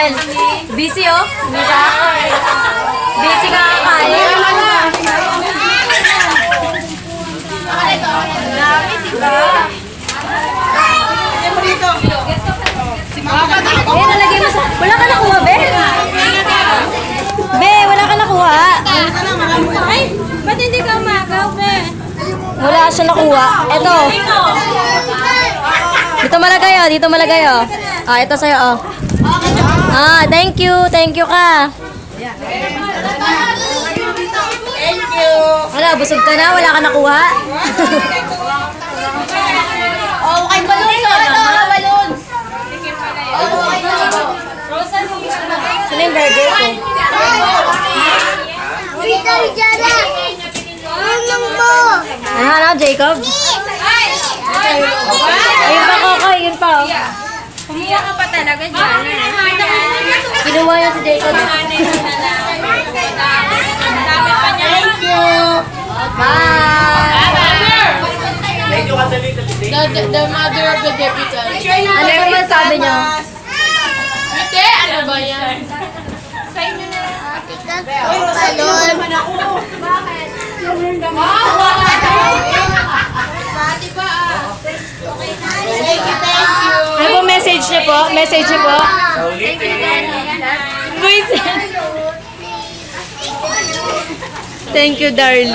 Joel. Busy oh. Busy ka kakain. Nalagay mo sa... Wala ka nakuha, Be? Be, wala ka nakuha. Ay, ba't hindi ka umagaw, Be? Wala siya nakuha. Ito. Dito malagay oh. Dito malagay oh. Ah, ito sa'yo oh. Ah, thank you. Thank you ka. Thank you. Wala, busog ka na. Wala ka nakuha. Oh, kay balloons. Ito, balloons. Sino yung burger ko? Ano, Jacob? Ayun pa, Kokoy. Yun pa oh. Kumuha ka pa talaga dyan. Kinuha niya si Jacob. Thank you. Bye! The mother of the deputy. Ano po man sabi niyo? Hindi, ano ba yan? Sa inyo na. Balon. Pati ba Thank you, thank you. Ano po message niyo po? Message niyo po? Thank you, darling.